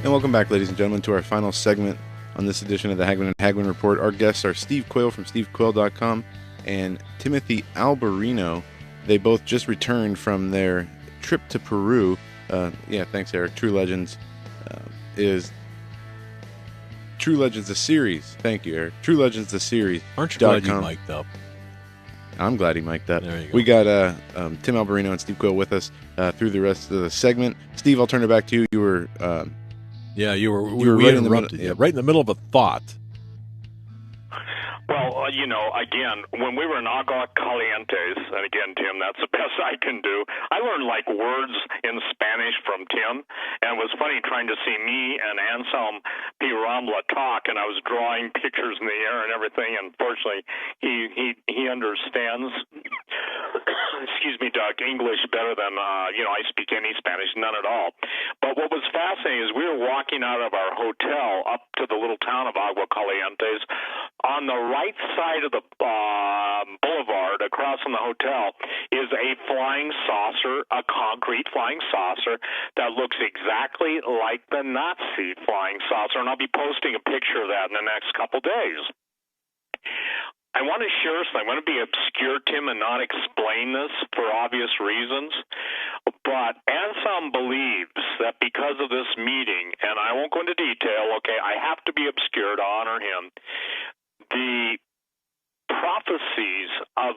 And welcome back, ladies and gentlemen, to our final segment on this edition of the Hagman and Hagman Report. Our guests are Steve Quayle from stevequayle.com and Timothy Alberino. They both just returned from their trip to Peru. Thanks, Eric. True Legends is True Legends, the series. Thank you, Eric. True Legends, the series. Aren't you glad you mic'd up? I'm glad he mic'd up. There you go. We got Tim Alberino and Steve Quayle with us through the rest of the segment. Steve, I'll turn it back to you. You were... we interrupted you right in the middle of a thought. Well, again, when we were in Agua Calientes, and again, Tim, that's the best I can do, I learned like words in Spanish from Tim, and it was funny trying to see me and Anselm P. Rambla talk, and I was drawing pictures in the air and everything, and fortunately, he understands, excuse me, Doug, English better than, I speak any Spanish, none at all. But what was fascinating is we were walking out of our hotel up to the little town of Agua Calientes. On the right side of the boulevard across from the hotel is a flying saucer, a concrete flying saucer that looks exactly like the Nazi flying saucer, and I'll be posting a picture of that in the next couple days. I want to share something. I want to be obscure, Tim, and not explain this for obvious reasons. But Anselm believes that because of this meeting, and I won't go into detail, okay, I have to be obscure to honor him, the prophecies of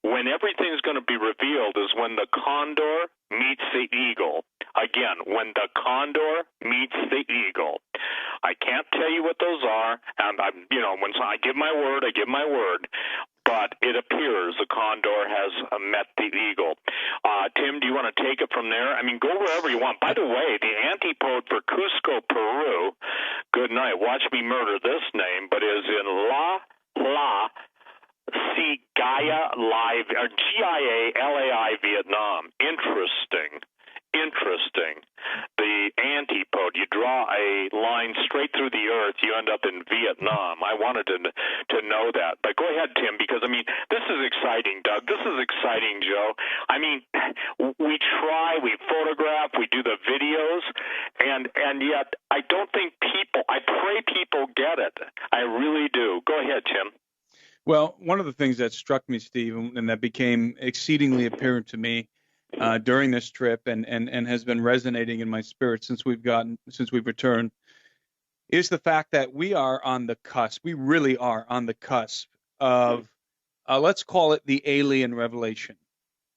when everything's going to be revealed is when the condor meets the eagle. Again, when the condor meets the eagle. I can't tell you what those are, and when I give my word, I give my word. But it appears the condor has met the eagle. Tim, do you want to take it from there? I mean, go wherever you want. By the way, the antipode for Cusco, Peru, good night, watch me murder this name, but is in La Gialai, or Gialai, Vietnam. Interesting. The antipode, you draw a line straight through the earth, you end up in Vietnam. I wanted to know that. But go ahead, Tim, because, this is exciting, Doug. This is exciting, Joe. We try, we photograph, we do the videos, and yet I don't think I pray people get it. I really do. Go ahead, Tim. Well, one of the things that struck me, Steve, and that became exceedingly apparent to me during this trip and has been resonating in my spirit since we've returned, is the fact that we are on the cusp. We really are on the cusp of, let's call it the alien revelation.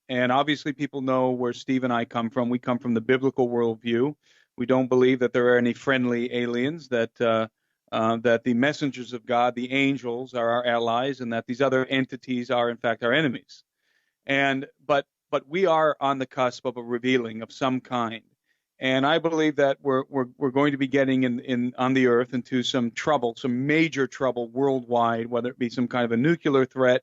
And obviously people know where Steve and I come from. We come from the biblical worldview. We don't believe that there are any friendly aliens, that the messengers of God, the angels, are our allies, and that these other entities are, in fact, our enemies. But we are on the cusp of a revealing of some kind. And I believe that we're going to be getting on the earth into some trouble, some major trouble worldwide, whether it be some kind of a nuclear threat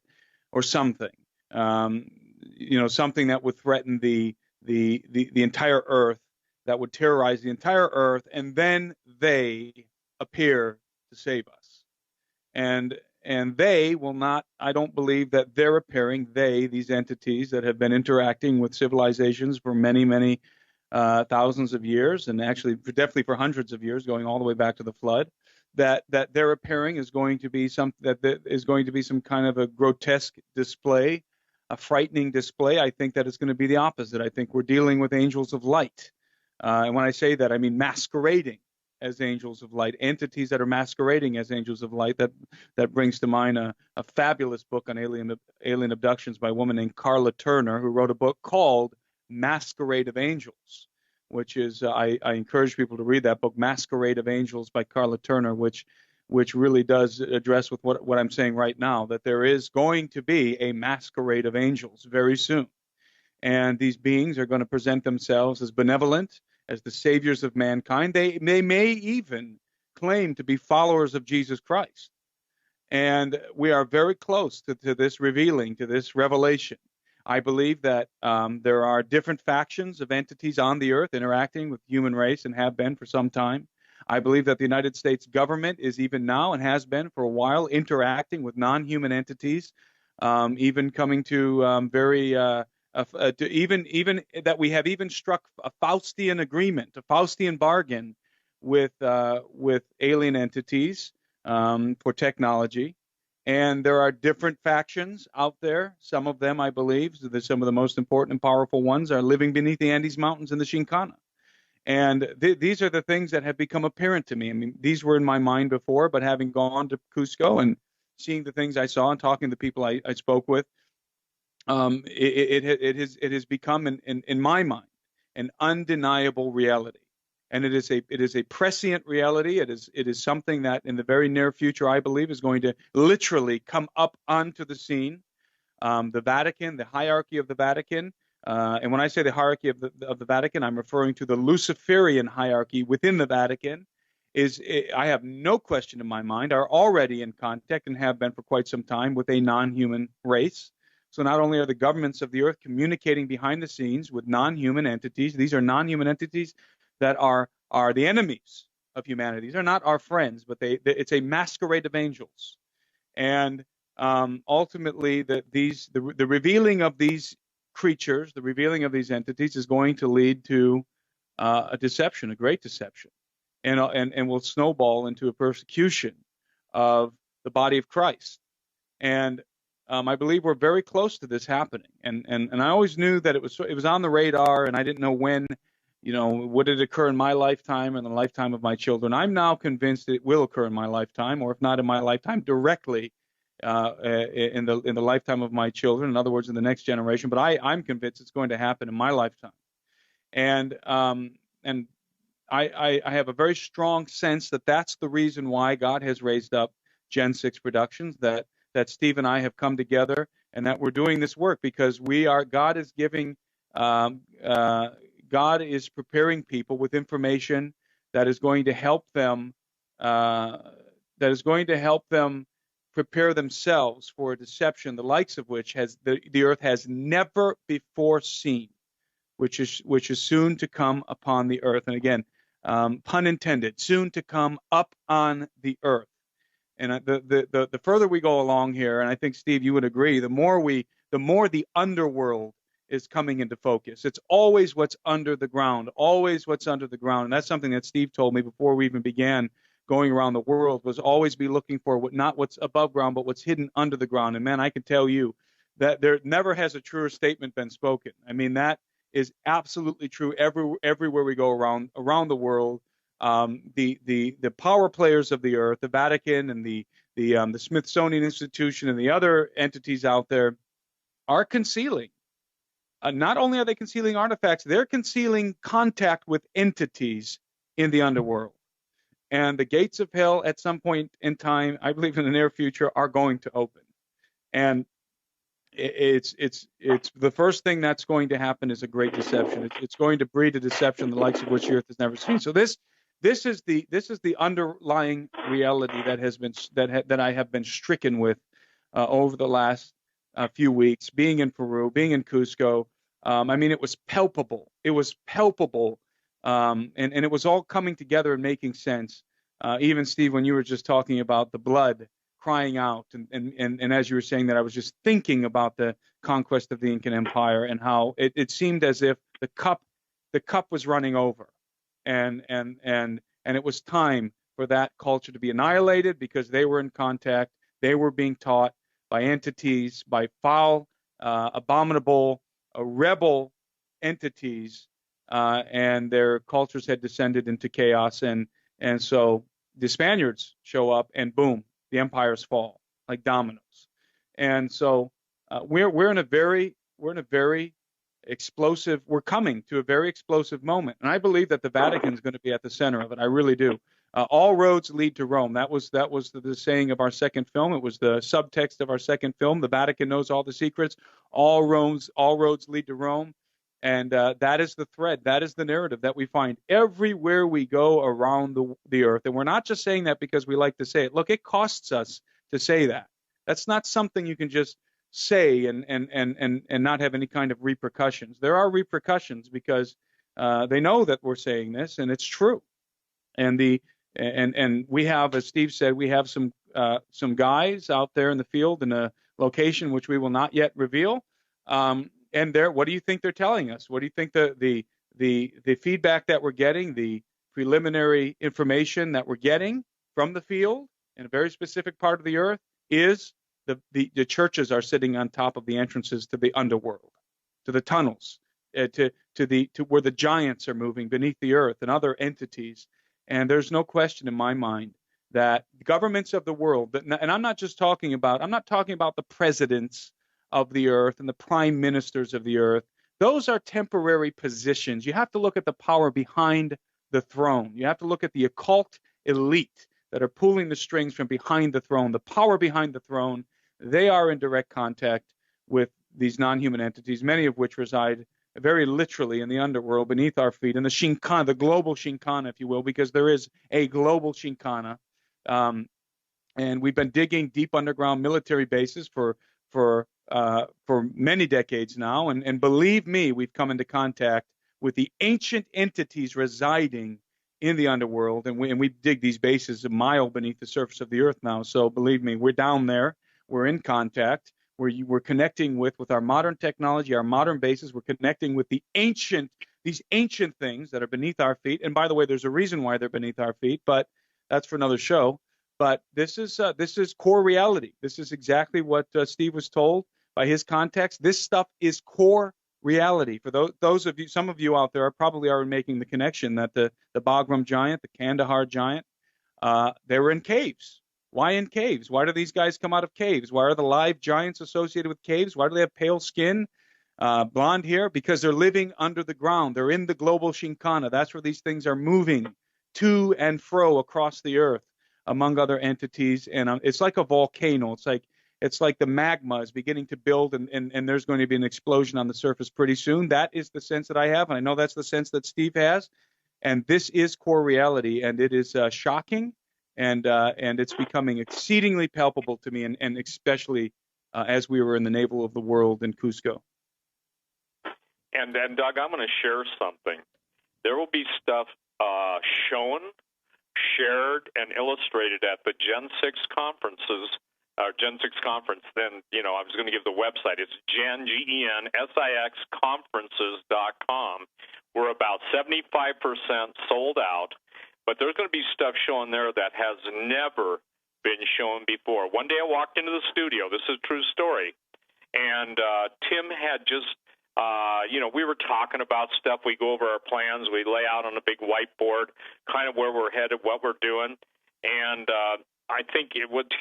or something, something that would threaten the entire earth, that would terrorize the entire earth, and then they appear to save us. And they will not, I don't believe that they're appearing, these entities that have been interacting with civilizations for many, many thousands of years, and actually definitely for hundreds of years, going all the way back to the flood, that their appearing is going to be some kind of a grotesque display, a frightening display. I think that it's going to be the opposite. I think we're dealing with angels of light. And when I say that, I mean masquerading as angels of light, entities that are masquerading as angels of light. That brings to mind a fabulous book on alien abductions by a woman named Carla Turner, who wrote a book called Masquerade of Angels, which is, I encourage people to read that book, Masquerade of Angels by Carla Turner, which really does address with what I'm saying right now, that there is going to be a masquerade of angels very soon. And these beings are going to present themselves as benevolent, as the saviors of mankind. They may even claim to be followers of Jesus Christ. And we are very close to this revealing, to this revelation. I believe that there are different factions of entities on the earth interacting with the human race and have been for some time. I believe that the United States government is even now and has been for a while interacting with non-human entities, even coming to very even that we have even struck a Faustian agreement, a Faustian bargain with alien entities for technology. And there are different factions out there. Some of them, I believe, some of the most important and powerful ones are living beneath the Andes Mountains in the Shinkana. And these are the things that have become apparent to me. I mean, these were in my mind before, but having gone to Cusco and seeing the things I saw and talking to the people I spoke with, it has become in my mind an undeniable reality, and it is a prescient reality. It is something that in the very near future, I believe, is going to literally come up onto the scene. The Vatican, the hierarchy of the Vatican. And when I say the hierarchy of the Vatican, I'm referring to the Luciferian hierarchy within the Vatican. I have no question in my mind, are already in contact and have been for quite some time with a non-human race. So not only are the governments of the earth communicating behind the scenes with non-human entities, these are non-human entities that are the enemies of humanity. These are not our friends, but it's a masquerade of angels. And ultimately, the revealing of these creatures, the revealing of these entities is going to lead to a deception, a great deception, and will snowball into a persecution of the body of Christ. And I believe we're very close to this happening. And I always knew that it was on the radar, and I didn't know when, would it occur in my lifetime and the lifetime of my children. I'm now convinced it will occur in my lifetime, or if not in my lifetime, directly in the lifetime of my children. In other words, in the next generation. But I'm convinced it's going to happen in my lifetime. And I have a very strong sense that that's the reason why God has raised up Gen 6 Productions, that Steve and I have come together and that we're doing this work because God is giving, God is preparing people with information that is going to help them, prepare themselves for a deception, the likes of which the earth has never before seen, which is soon to come upon the earth. And again, pun intended, soon to come up on the earth. And the further we go along here, and I think, Steve, you would agree, the more the underworld is coming into focus. It's always what's under the ground, always what's under the ground. And that's something that Steve told me before we even began going around the world, was always be looking for not what's above ground, but what's hidden under the ground. And man, I can tell you that there never has a truer statement been spoken. I mean, that is absolutely true everywhere we go around the world. The power players of the earth, the Vatican and the Smithsonian Institution and the other entities out there are concealing. Not only are they concealing artifacts, they're concealing contact with entities in the underworld. And the gates of hell at some point in time, I believe in the near future, are going to open. And it's the first thing that's going to happen is a great deception. It's going to breed a deception the likes of which the earth has never seen. So this is the underlying reality that I have been stricken with over the last few weeks, being in Peru, being in Cusco. I mean, it was palpable. It was palpable, and it was all coming together and making sense. Even Steve, when you were just talking about the blood crying out, and as you were saying that, I was just thinking about the conquest of the Incan Empire and how it seemed as if the cup was running over. And it was time for that culture to be annihilated because they were in contact. They were being taught by entities, by foul, abominable, rebel entities, and their cultures had descended into chaos. And so the Spaniards show up, and boom, the empires fall like dominoes. And so we're in a very explosive. We're coming to a very explosive moment, and I believe that the Vatican is going to be at the center of it. I really do. All roads lead to Rome. That was the saying of our second film. It was the subtext of our second film. The Vatican knows all the secrets. All roads lead to Rome, and that is the thread. That is the narrative that we find everywhere we go around the earth. And we're not just saying that because we like to say it. Look, it costs us to say that. That's not something you can just say and not have any kind of repercussions. There are repercussions because they know that we're saying this, and it's true. And we have, as Steve said, we have some guys out there in the field in a location which we will not yet reveal. what do you think they're telling us? What do you think the feedback that we're getting, the preliminary information that we're getting from the field in a very specific part of the earth is the churches are sitting on top of the entrances to the underworld, to the tunnels, to where the giants are moving beneath the earth and other entities. And there's no question in my mind that governments of the world, and I'm not talking about the presidents of the earth and the prime ministers of the earth. Those are temporary positions. You have to look at the power behind the throne. You have to look at the occult elite that are pulling the strings from behind the throne, the power behind the throne. They are in direct contact with these non-human entities, many of which reside very literally in the underworld beneath our feet, in the Shinkana, the global Shinkana, if you will, because there is a global Shinkana. And we've been digging deep underground military bases for many decades now, and believe me, we've come into contact with the ancient entities residing in the underworld, and we dig these bases a mile beneath the surface of the earth now. So believe me, we're down there, we're in contact, we're connecting with our modern technology, our modern bases. We're connecting with these ancient things that are beneath our feet. And by the way, there's a reason why they're beneath our feet, but that's for another show. But this is core reality. This is exactly what Steve was told by his contacts. This stuff is core reality. For those of you, some of you out there probably are making the connection that the Bagram giant, the Kandahar giant, they were in caves. Why in caves? Why do these guys come out of caves? Why are the live giants associated with caves? Why do they have pale skin, blonde hair? Because they're living under the ground. They're in the global Shinkana. That's where these things are moving to and fro across the earth, among other entities. And it's like a volcano. It's like the magma is beginning to build, and there's going to be an explosion on the surface pretty soon. That is the sense that I have, and I know that's the sense that Steve has. And this is core reality, and it is shocking, and it's becoming exceedingly palpable to me, and especially as we were in the navel of the world in Cusco. And Doug, I'm going to share something. There will be stuff shown, shared, and illustrated at the Gen 6 conferences. Gen 6 conference, then, I was going to give the website. It's GenSixConferences.com. We're about 75% sold out, but there's going to be stuff shown there that has never been shown before. One day I walked into the studio. This is a true story. And Tim had just, we were talking about stuff. We go over our plans. We lay out on a big whiteboard kind of where we're headed, what we're doing. And I think it would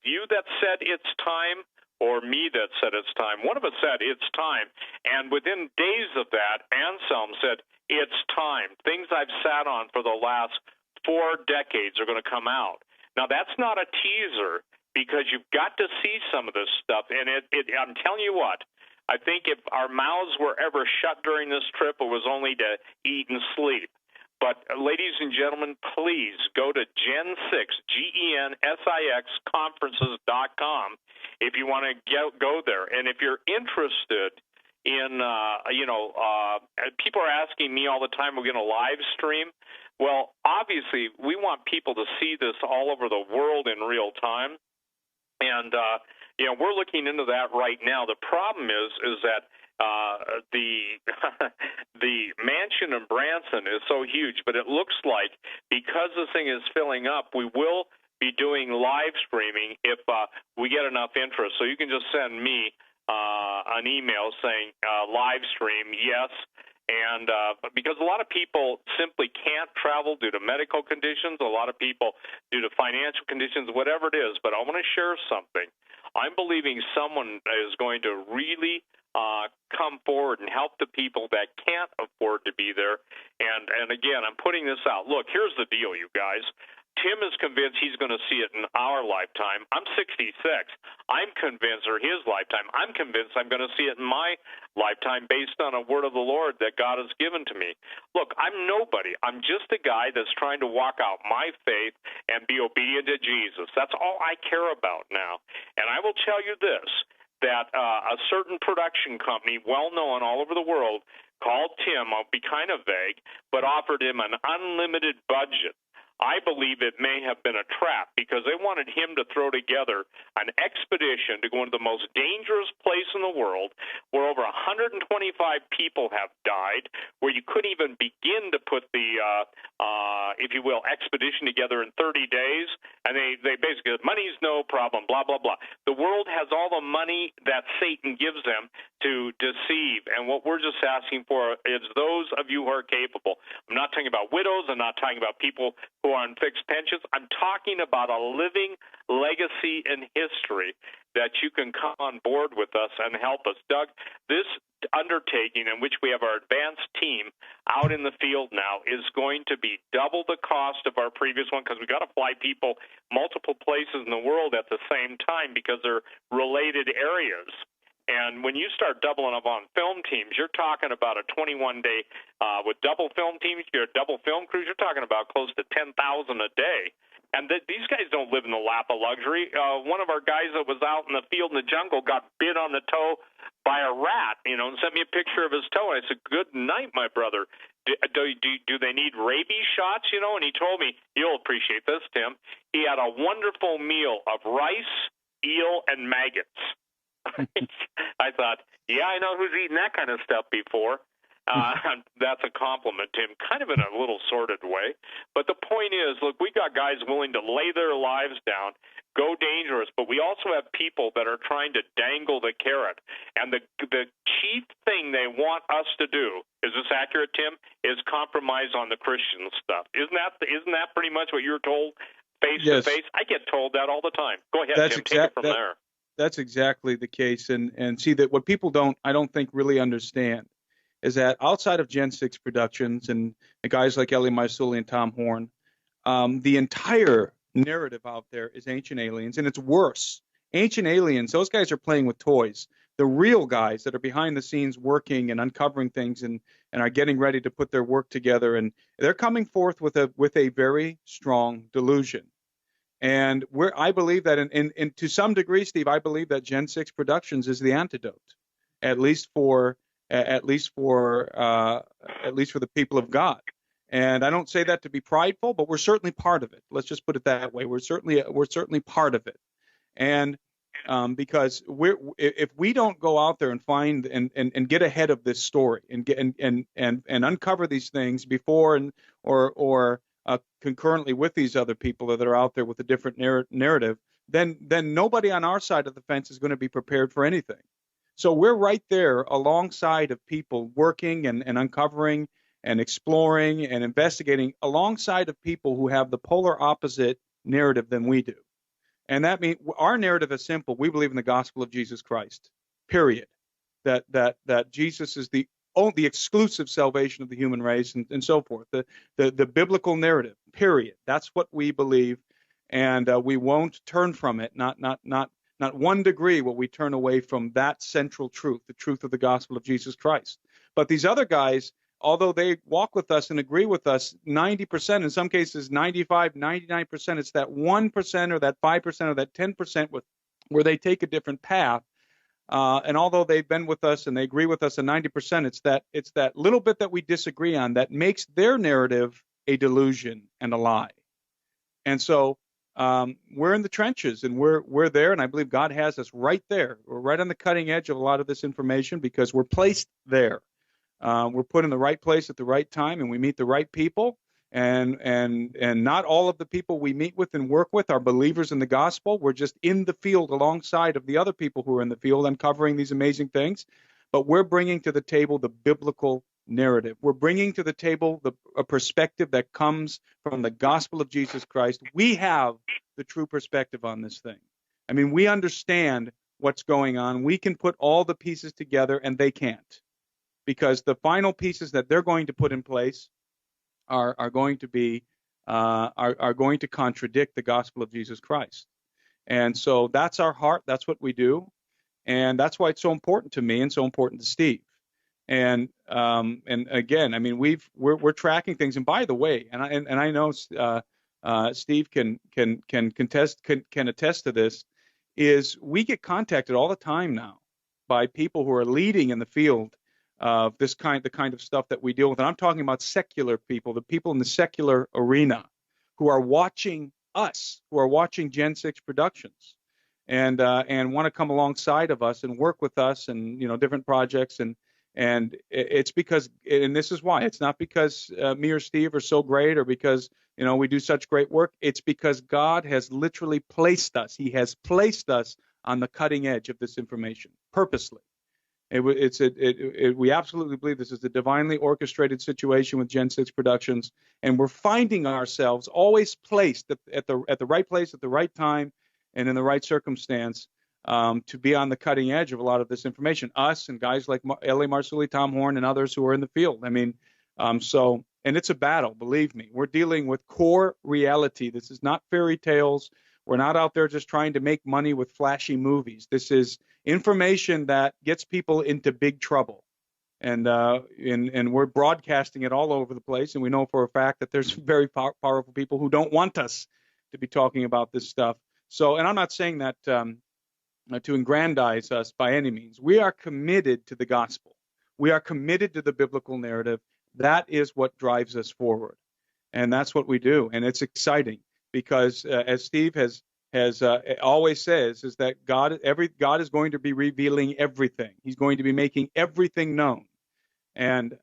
you that said it's time or me that said it's time. One of us said it's time. And within days of that, Anselm said it's time. Things I've sat on for the last 4 decades are going to come out. Now, that's not a teaser because you've got to see some of this stuff. And I'm telling you what, I think if our mouths were ever shut during this trip, it was only to eat and sleep. But, ladies and gentlemen, please go to Gen6, GenSix Conferences.com if you want to go there. And if you're interested in, people are asking me all the time, we're going to live stream. Well, obviously, we want people to see this all over the world in real time. And, we're looking into that right now. The problem is that the mansion in Branson is so huge, but it looks like because this thing is filling up, we will be doing live streaming if we get enough interest. So you can just send me an email saying live stream, yes. And because a lot of people simply can't travel due to medical conditions, a lot of people due to financial conditions, whatever it is. But I want to share something. I'm believing someone is going to really come forward and help the people that can't afford to be there. And again, I'm putting this out. Look, here's the deal, you guys. Tim is convinced he's going to see it in our lifetime. I'm 66. I'm convinced, or his lifetime, I'm convinced I'm going to see it in my lifetime based on a word of the Lord that God has given to me. Look, I'm nobody. I'm just a guy that's trying to walk out my faith and be obedient to Jesus. That's all I care about now. And I will tell you this, that a certain production company, well-known all over the world, called Tim, I'll be kind of vague, but offered him an unlimited budget I believe it may have been a trap because they wanted him to throw together an expedition to go into the most dangerous place in the world where over 125 people have died, where you couldn't even begin to put the, if you will, expedition together in 30 days. And they basically said, money's no problem, blah, blah, blah. The world has all the money that Satan gives them to deceive. And what we're just asking for is those of you who are capable. I'm not talking about widows. I'm not talking about people who are on fixed pensions. I'm talking about a living legacy in history that you can come on board with us and help us. Doug, this undertaking in which we have our advanced team out in the field now is going to be double the cost of our previous one because we've got to fly people multiple places in the world at the same time because they're related areas. And when you start doubling up on film teams, you're talking about a 21-day with double film teams, your double film crews, you're talking about close to 10,000 a day. And these guys don't live in the lap of luxury. One of our guys that was out in the field in the jungle got bit on the toe by a rat, and sent me a picture of his toe. And I said, good night, my brother. Do they need rabies shots, And he told me, you'll appreciate this, Tim. He had a wonderful meal of rice, eel, and maggots. I thought, yeah, I know who's eaten that kind of stuff before. That's a compliment to him, kind of in a little sordid way. But the point is, look, we got guys willing to lay their lives down, go dangerous, but we also have people that are trying to dangle the carrot. And the chief thing they want us to do, is this accurate, Tim, is compromise on the Christian stuff. Isn't that pretty much what you're told face to face? I get told that all the time. Go ahead, Tim, take it from there. That's exactly the case. And see that what people I don't think really understand is that outside of Gen 6 Productions and the guys like Elie Marzulli and Tom Horn, the entire narrative out there is Ancient Aliens, and it's worse. Ancient Aliens, those guys are playing with toys. The real guys that are behind the scenes working and uncovering things and are getting ready to put their work together, and they're coming forth with a very strong delusion. And I believe that in to some degree, Steve, I believe that Gen 6 Productions is the antidote, at least for the people of God. And I don't say that to be prideful, but we're certainly part of it. Let's just put it that way. We're certainly part of it. And because if we don't go out there and find and get ahead of this story and uncover these things before or concurrently with these other people that are out there with a different narrative, then nobody on our side of the fence is going to be prepared for anything. So we're right there alongside of people working and uncovering and exploring and investigating alongside of people who have the polar opposite narrative than we do. And that means our narrative is simple. We believe in the gospel of Jesus Christ, period. That Jesus is the exclusive salvation of the human race and so forth. The biblical narrative, period. That's what we believe, and we won't turn from it. Not 1 degree will we turn away from that central truth, the truth of the gospel of Jesus Christ. But these other guys, although they walk with us and agree with us 90%, in some cases 95, 99%, it's that 1% or that 5% or that 10% where they take a different path. And although they've been with us and they agree with us at 90%, it's that little bit that we disagree on that makes their narrative a delusion and a lie. And so we're in the trenches and we're there, and I believe God has us right there. We're right on the cutting edge of a lot of this information because we're placed there. We're put in the right place at the right time, and we meet the right people. And not all of the people we meet with and work with are believers in the gospel. We're just in the field alongside of the other people who are in the field uncovering these amazing things. But we're bringing to the table the biblical narrative. We're bringing to the table a perspective that comes from the gospel of Jesus Christ. We have the true perspective on this thing. I mean, we understand what's going on. We can put all the pieces together, and they can't, because the final pieces that they're going to put in place are going to contradict the gospel of Jesus Christ. And so that's our heart. That's what we do, and that's why it's so important to me and so important to Steve. And again, I mean, we're tracking things. And by the way, and I know Steve can attest to this, is we get contacted all the time now by people who are leading in the field of the kind of stuff that we deal with. And I'm talking about secular people, the people in the secular arena who are watching us, who are watching Gen 6 Productions, and want to come alongside of us and work with us, and different projects, and it's because, and this is why, it's not because me or Steve are so great, or because we do such great work. It's because God has literally placed us. He has placed us on the cutting edge of this information purposely. We absolutely believe this is a divinely orchestrated situation with Gen 6 Productions, and we're finding ourselves always placed at the right place at the right time and in the right circumstance to be on the cutting edge of a lot of this information. Us and guys like L.A. Marzulli, Tom Horn, and others who are in the field. I mean, and it's a battle, believe me. We're dealing with core reality. This is not fairy tales. We're not out there just trying to make money with flashy movies. This is information that gets people into big trouble. And we're broadcasting it all over the place. And we know for a fact that there's very powerful people who don't want us to be talking about this stuff. So, and I'm not saying that to aggrandize us by any means. We are committed to the gospel. We are committed to the biblical narrative. That is what drives us forward. And that's what we do. And it's exciting because, as Steve has always says, is that God is going to be revealing everything. He's going to be making everything known. And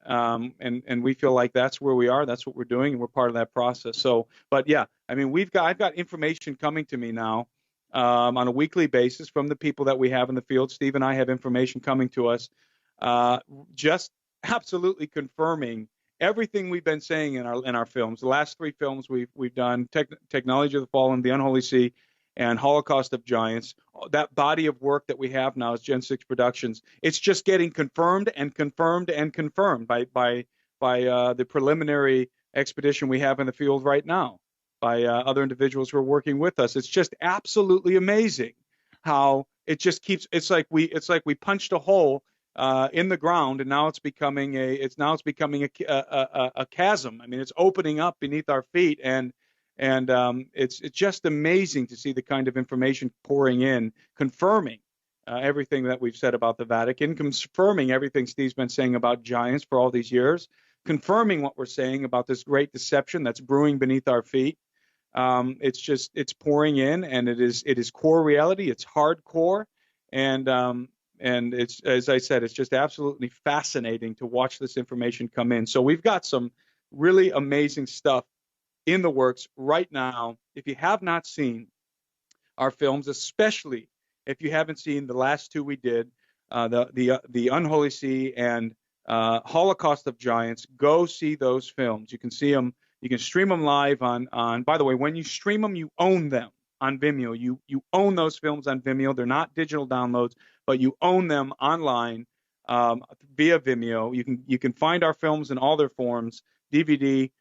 we feel like that's where we are. That's what we're doing, and we're part of that process. So, but yeah, I mean, I've got information coming to me now on a weekly basis from the people that we have in the field. Steve and I have information coming to us, just absolutely confirming everything we've been saying in our films. The last 3 films we've done: Technology of the Fallen, The Unholy Sea, and Holocaust of Giants. That body of work that we have now is Gen 6 Productions. It's just getting confirmed and confirmed and confirmed by the preliminary expedition we have in the field right now, by other individuals who are working with us. It's just absolutely amazing how it just keeps. It's like we punched a hole in the ground, and now it's becoming a chasm. I mean, it's opening up beneath our feet, and it's just amazing to see the kind of information pouring in, confirming everything that we've said about the Vatican, confirming everything Steve's been saying about giants for all these years, confirming what we're saying about this great deception that's brewing beneath our feet. It's pouring in, and it is core reality. It's hardcore, and it's, as I said, it's just absolutely fascinating to watch this information come in. So we've got some really amazing stuff in the works right now. If you have not seen our films, especially if you haven't seen the last 2 we did, the Unholy Sea and Holocaust of Giants, go see those films. You can see them. You can stream them live on. By the way, when you stream them, you own them on Vimeo. You own those films on Vimeo. They're not digital downloads, but you own them online via Vimeo. You can find our films in all their forms: DVD,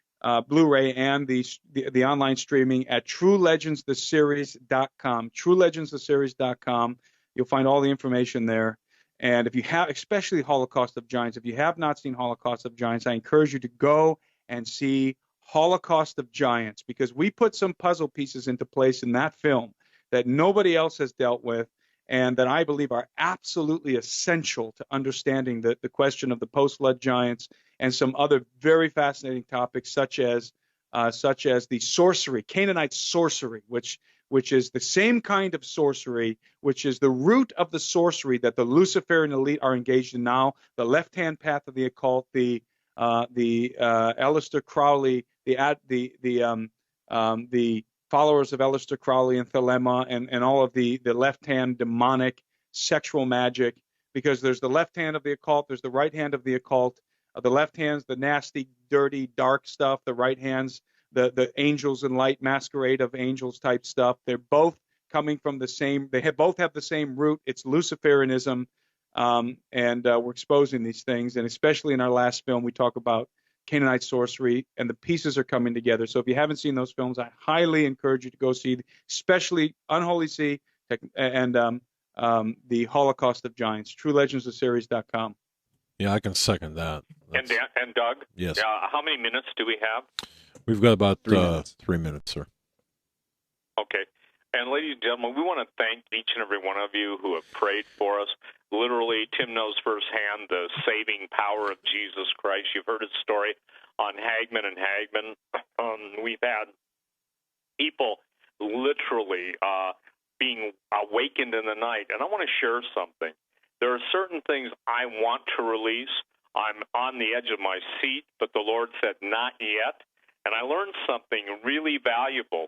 Blu-ray, and the online streaming at TrueLegendsTheSeries.com. TrueLegendsTheSeries.com. You'll find all the information there. And if you have, especially Holocaust of Giants, if you have not seen Holocaust of Giants, I encourage you to go and see Holocaust of Giants, because we put some puzzle pieces into place in that film that nobody else has dealt with, and that I believe are absolutely essential to understanding the question of the post-flood giants and some other very fascinating topics, such as the sorcery, Canaanite sorcery, which is the same kind of sorcery, which is the root of the sorcery that the Luciferian elite are engaged in now, the left-hand path of the occult, the Aleister Crowley, the followers of Aleister Crowley and Thelema, and all of the left-hand demonic sexual magic, because there's the left hand of the occult, there's the right hand of the occult. The left hand's the nasty, dirty, dark stuff. The right hand's the angels and light, masquerade of angels type stuff. They're both coming from the same. Both have the same root. It's Luciferianism, and we're exposing these things. And especially in our last film, we talk about Canaanite sorcery, and the pieces are coming together. So if you haven't seen those films, I highly encourage you to go see, especially Unholy Sea and the Holocaust of Giants. TrueLegendsTheSeries.com. Yeah, I can second that. And Doug? Yes. How many minutes do we have? We've got about 3 minutes. 3 minutes, sir. Okay. And ladies and gentlemen, we want to thank each and every one of you who have prayed for us. Literally, Tim knows firsthand the saving power of Jesus Christ. You've heard his story on Hagman and Hagman. We've had people literally being awakened in the night. And I want to share something. There are certain things I want to release. I'm on the edge of my seat, but the Lord said, not yet. And I learned something really valuable.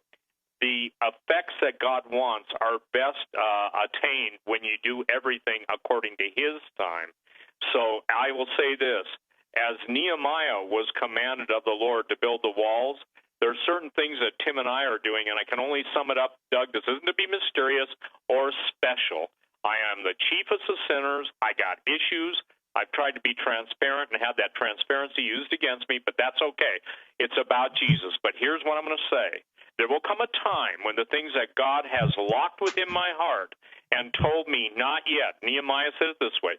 The effects that God wants are best attained when you do everything according to His time. So I will say this. As Nehemiah was commanded of the Lord to build the walls, there are certain things that Tim and I are doing, and I can only sum it up, Doug. This isn't to be mysterious or special. I am the chiefest of sinners. I got issues. I've tried to be transparent and have that transparency used against me, but that's okay. It's about Jesus. But here's what I'm going to say. There will come a time when the things that God has locked within my heart and told me, not yet. Nehemiah said it this way,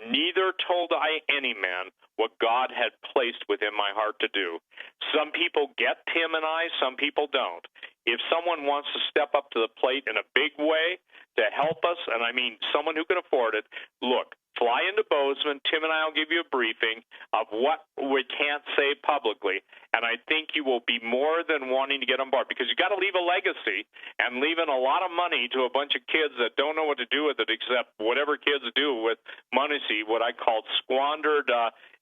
neither told I any man what God had placed within my heart to do. Some people get Tim and I, some people don't. If someone wants to step up to the plate in a big way to help us, and I mean someone who can afford it, look, fly into Bozeman. Tim and I will give you a briefing of what we can't say publicly, and I think you will be more than wanting to get on board, because you got to leave a legacy, and leaving a lot of money to a bunch of kids that don't know what to do with it except whatever kids do with money, what I call squandered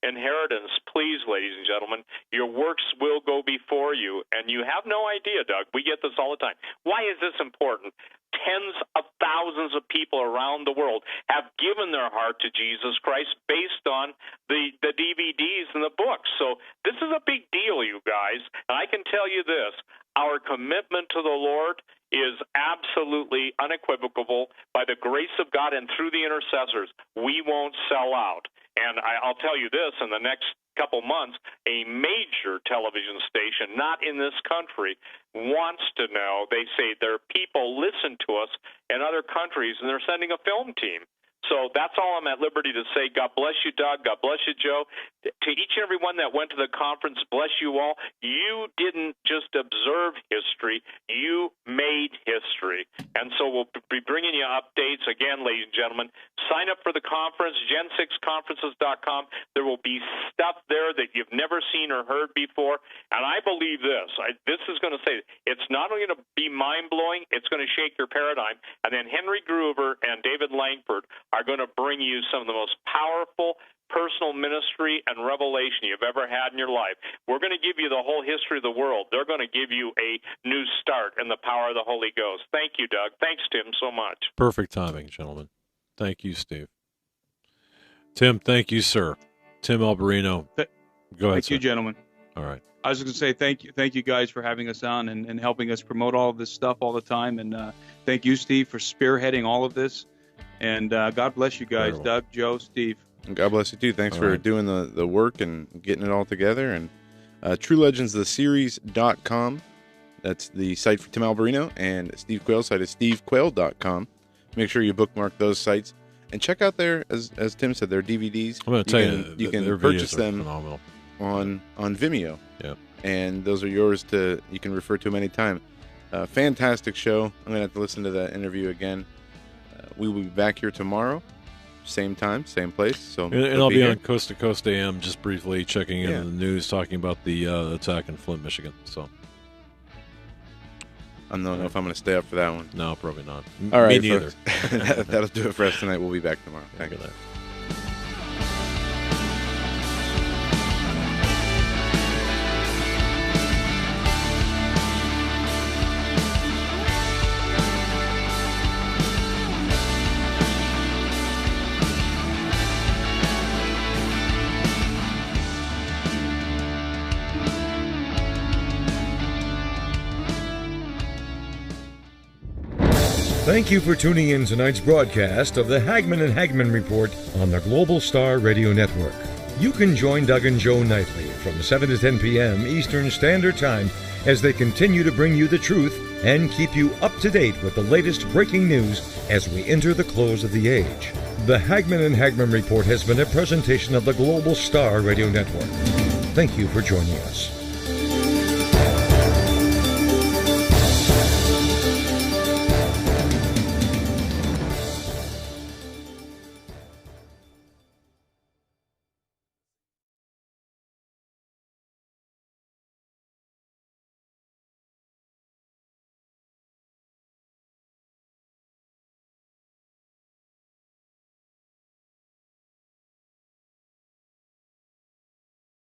inheritance. Please, ladies and gentlemen, your works will go before you, and you have no idea, Doug. We get this all the time. Why is this important? Tens of thousands of people around the world have given their heart to Jesus Christ based on the DVDs and the books. So this is a big deal, you guys. And I can tell you this, our commitment to the Lord is absolutely unequivocal. By the grace of God and through the intercessors, we won't sell out. And I'll tell you this, in the next couple months, a major television station, not in this country, wants to know. They say their people listen to us in other countries, and they're sending a film team. So that's all I'm at liberty to say. God bless you, Doug. God bless you, Joe. To each and every one that went to the conference, bless you all. You didn't just observe history. You made history. And so we'll be bringing you updates. Again, ladies and gentlemen, sign up for the conference, gen6conferences.com. There will be stuff there that you've never seen or heard before. And I believe this. This is going to say it's not only going to be mind-blowing, it's going to shake your paradigm. And then Henry Gruver and David Langford are going to bring you some of the most powerful personal ministry and revelation you've ever had in your life. We're going to give you the whole history of the world. They're going to give you a new start in the power of the Holy Ghost. Thank you, Doug. Thanks, Tim, so much. Perfect timing, gentlemen. Thank you, Steve. Tim, thank you, sir. Tim Alberino. Go ahead, Thank you, gentlemen. All right. I was going to say thank you guys for having us on and helping us promote all of this stuff all the time. And thank you, Steve, for spearheading all of this. And God bless you guys, Doug, Joe, Steve. And God bless you, too. Thanks for doing the work and getting it all together. And TrueLegendsTheSeries.com. That's the site for Tim Alberino. And Steve Quayle's site is stevequayle.com. Make sure you bookmark those sites. And check out their, as Tim said, their DVDs. I'm going to tell you, you can purchase them phenomenal. on Vimeo. Yeah. And those are yours you can refer to them anytime. Fantastic show. I'm going to have to listen to that interview again. We will be back here tomorrow, same time, same place. So and I'll be on Coast to Coast AM, just briefly checking in the news, talking about the attack in Flint, Michigan. So I don't know if I'm going to stay up for that one. No, probably not. All right, me neither. That'll do it for us tonight. We'll be back tomorrow. Thank you. Thank you for tuning in tonight's broadcast of the Hagmann and Hagmann Report on the Global Star Radio Network. You can join Doug and Joe nightly from 7 to 10 p.m. Eastern Standard Time as they continue to bring you the truth and keep you up to date with the latest breaking news as we enter the close of the age. The Hagmann and Hagmann Report has been a presentation of the Global Star Radio Network. Thank you for joining us.